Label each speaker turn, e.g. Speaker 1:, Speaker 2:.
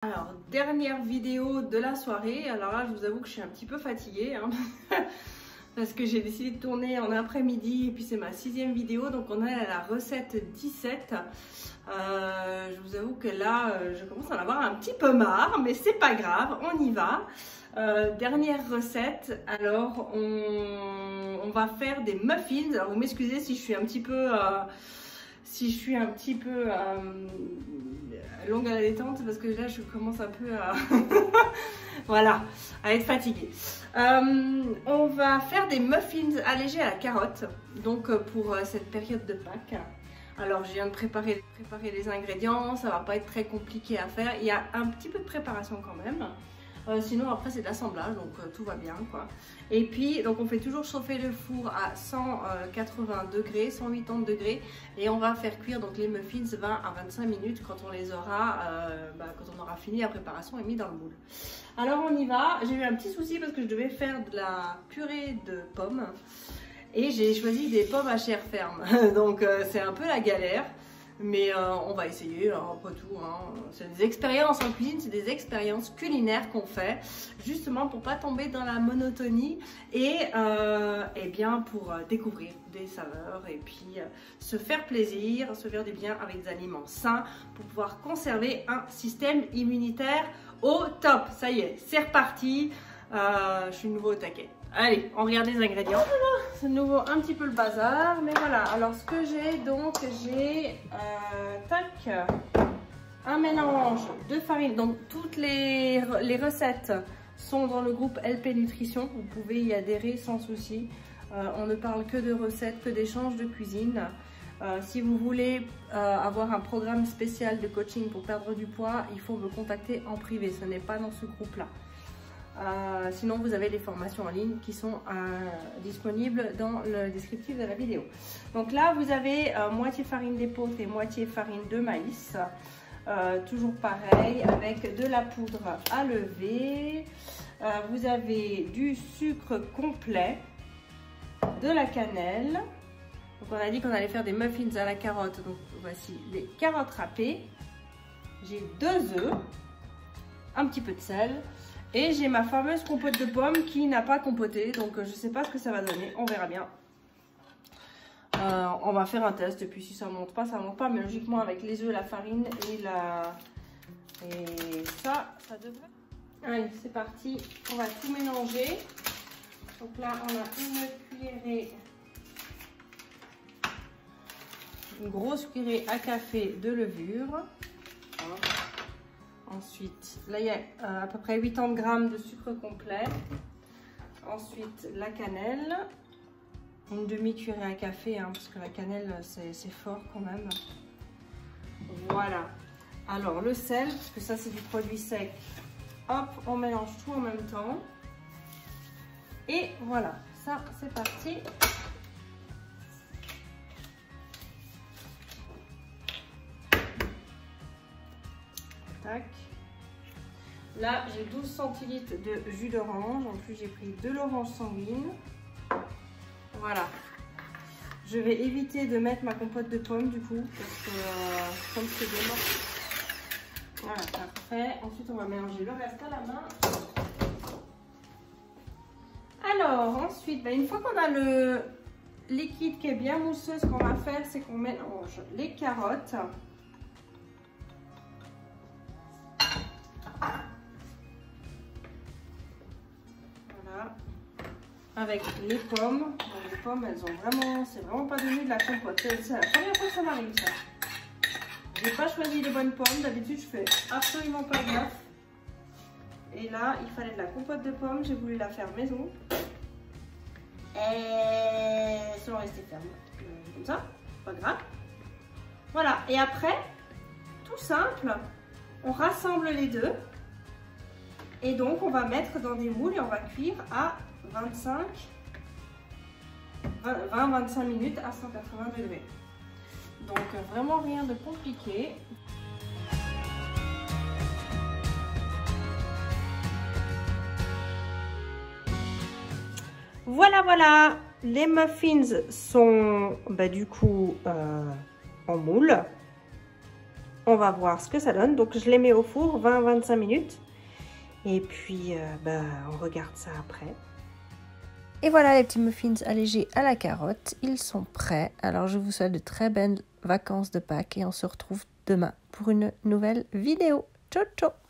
Speaker 1: Alors, dernière vidéo de la soirée. Alors là, je vous avoue que je suis un petit peu fatiguée, hein, parce que j'ai décidé de tourner en après-midi et puis c'est ma 6e vidéo. Donc on est à la recette 17. Je vous avoue que là, je commence à en avoir un petit peu marre, mais c'est pas grave, on y va. Dernière recette. Alors, on va faire des muffins. Alors, vous m'excusez si je suis un petit peu... longue à la détente parce que là je commence un peu à voilà, à être fatiguée. On va faire des muffins allégés à la carotte, donc pour cette période de Pâques. Alors je viens de préparer les ingrédients, ça va pas être très compliqué à faire, il y a un petit peu de préparation quand même. Sinon après c'est de l'assemblage, donc tout va bien quoi. Et puis donc on fait toujours chauffer le four à 180 degrés, 180 degrés, et on va faire cuire donc les muffins 20 à 25 minutes quand on les aura, quand on aura fini la préparation et mis dans le moule. Alors on y va. J'ai eu un petit souci parce que je devais faire de la purée de pommes et j'ai choisi des pommes à chair ferme, donc c'est un peu la galère. Mais on va essayer, hein, après tout, hein. C'est des expériences en cuisine, c'est des expériences culinaires qu'on fait, justement pour pas tomber dans la monotonie et bien pour découvrir des saveurs et puis se faire plaisir, se faire du bien avec des aliments sains pour pouvoir conserver un système immunitaire au top. Ça y est, c'est reparti, je suis de nouveau au taquet. Allez, on regarde les ingrédients. Voilà, c'est de nouveau un petit peu le bazar, mais voilà. Alors ce que j'ai, donc j'ai un mélange de farine. Donc toutes les recettes sont dans le groupe LP Nutrition. Vous pouvez y adhérer sans souci. On ne parle que de recettes, que d'échanges de cuisine. Si vous voulez avoir un programme spécial de coaching pour perdre du poids, il faut me contacter en privé. Ce n'est pas dans ce groupe-là. Sinon vous avez les formations en ligne qui sont disponibles dans le descriptif de la vidéo. Donc là vous avez moitié farine d'épeautre et moitié farine de maïs, toujours pareil avec de la poudre à lever, vous avez du sucre complet, de la cannelle. Donc on a dit qu'on allait faire des muffins à la carotte, donc voici les carottes râpées, j'ai 2 œufs, un petit peu de sel. Et j'ai ma fameuse compote de pommes qui n'a pas compoté, donc je ne sais pas ce que ça va donner, on verra bien. On va faire un test, et puis si ça ne monte pas, ça ne monte pas, mais logiquement avec les œufs, la farine et ça devrait... Allez, c'est parti, on va tout mélanger. Donc là, on a une grosse cuillerée à café de levure. Ensuite, là il y a à peu près 80 g de sucre complet. Ensuite, la cannelle. Une demi-cuillerée à café, hein, parce que la cannelle c'est fort quand même. Voilà. Alors le sel, parce que ça c'est du produit sec. Hop, on mélange tout en même temps. Et voilà, ça c'est parti. Tac. Là j'ai 12 centilitres de jus d'orange, en plus j'ai pris de l'orange sanguine. Voilà, je vais éviter de mettre ma compote de pommes du coup parce que comme c'est des morceaux. Voilà, parfait. Ensuite on va mélanger le reste à la main. Alors ensuite, une fois qu'on a le liquide qui est bien mousseux, ce qu'on va faire c'est qu'on mélange les carottes. Avec les pommes. Les pommes, elles ont vraiment, c'est vraiment pas devenu de la compote. C'est la première fois que ça m'arrive ça. J'ai pas choisi les bonnes pommes. D'habitude, je fais absolument pas gaffe. Et là, il fallait de la compote de pommes. J'ai voulu la faire maison. Et elles sont restées fermes. Comme ça, pas grave. Voilà. Et après, tout simple, on rassemble les deux. Et donc, on va mettre dans des moules et on va cuire à 20-25 minutes à 180 degrés. Donc vraiment rien de compliqué. Voilà, les muffins sont du coup en moule. On va voir ce que ça donne. Donc je les mets au four 20-25 minutes. Et puis on regarde ça après. Et voilà les petits muffins allégés à la carotte. Ils sont prêts. Alors je vous souhaite de très belles vacances de Pâques et on se retrouve demain pour une nouvelle vidéo. Ciao ciao!